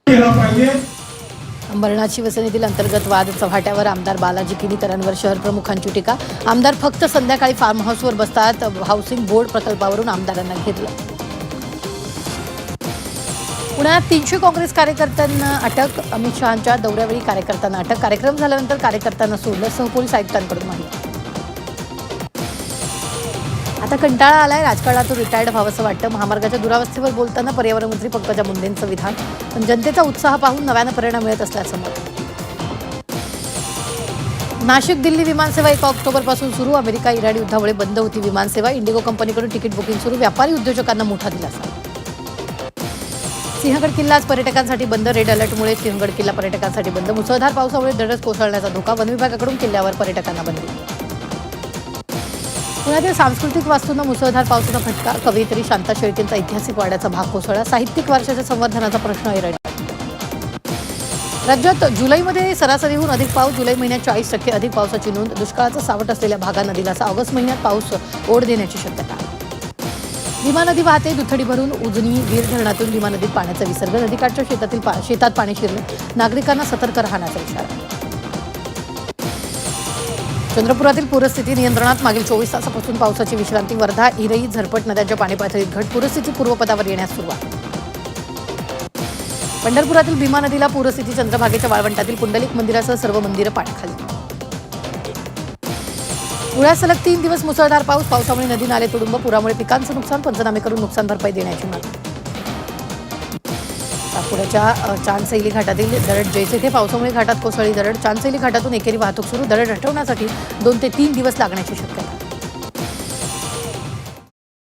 केला पाहिजे। अंबरनाथ शिवसेनेतील अंतर्गत वाद चव्हाट्यावर आमदार बालाजी किनीकरांवर शहर प्रमुखांची टीका। आमदार फक्त संध्याकाळी फार्म हाऊसवर बसतात, हाऊसिंग बोर्ड प्रकल्पावरून आमदारांना घेतलं। पुण्यात 300 काँग्रेस कार्यकर्त्यांना अटक। अमित शहांच्या दौऱ्यावेळी कार्यकर्त्यांना अटक। कार्यक्रम झाल्यानंतर कार्यकर्त्यांना सोडलं, सहपोलीस आयुक्तांकडून माहिती। आता कंटाळा आलाय, राजकारणातून रिटायर्ड व्हावंसं वाटतं। महामार्गाच्या दुरावस्थेवर बोलताना पर्यावरण मंत्री पंकजा मुंडेंचं विधान। पण जनतेचा उत्साह पाहून नव्यानं प्रेरणा मिळत असल्याचं मत। नाशिक दिल्ली विमानसेवा 1 ऑक्टोबरपासून सुरू। अमेरिका इराण युद्धामुळे बंद होती विमानसेवा। इंडिगो कंपनीकडून तिकीट बुकिंग सुरू। व्यापारी उद्योजकांना मोठा दिलासा। सिंहगड किल्ला आज पर्यटकांसाठी बंद। रेड अलर्टमुळे सिंहगड किल्ला पर्यटकांसाठी बंद। मुसळधार पावसामुळे दरड कोसळण्याचा धोका। वन विभागाकडून किल्ल्यावर पर्यटकांना बंदी। पुण्यातील सांस्कृतिक वास्तूंना मुसळधार पावसाचा फटका। कवयित्री शांता शेळकेंचा ऐतिहासिक वाड्याचा भाग कोसळला। साहित्यिक वारशाच्या संवर्धनाचा प्रश्न ऐरणीवर। राज्यात जुलैमध्ये सरासरीहून अधिक पाऊस। जुलै महिन्यात 40% अधिक पावसाची नोंद। दुष्काळाचं सावट असलेल्या भागांना दिलासा। ऑगस्ट महिन्यात पाऊस ओढ देण्याची शक्यता। भीमा नदी वाहते, दुथडी भरून। उजनी वीर धरणातून भीमा नदीत पाण्याचा विसर्ग। नदीकाठच्या शेतात पाणी शिरलं। नागरिकांना सतर्क राहण्याचा इशारा। चंद्रपुरातील पूरस्थिती नियंत्रणात। मागील 24 तासापासून पावसाची विश्रांती। वर्धा, इरई, झरपट नद्यांच्या पाणी पातळीत घट। पूरस्थिती पूर्वपदावर येण्यास सुरुवात। पंढरपुरातील भीमा नदीला पूरस्थिती। चंद्रभागेच्या वाळवंटातील पुंडलिक मंदिरासह सर्व मंदिरं पाण्याखाली। पुण्यात सलग 3 दिवस मुसळधार पाऊस। पावसामुळे नदी नाले तुडुंब। पुरामुळे पिकांचं नुकसान। पंचनामे करून नुकसान भरपाई देण्याची मागणी। नागपुराच्या चांदसैली घाटातील दरड जैसे पावसामुळे घाटात कोसळली दरड। चांदसैली घाटातून एकेरी वाहतूक सुरू। दरड हटवण्यासाठी 2 ते 3 दिवस लागण्याची शक्यता।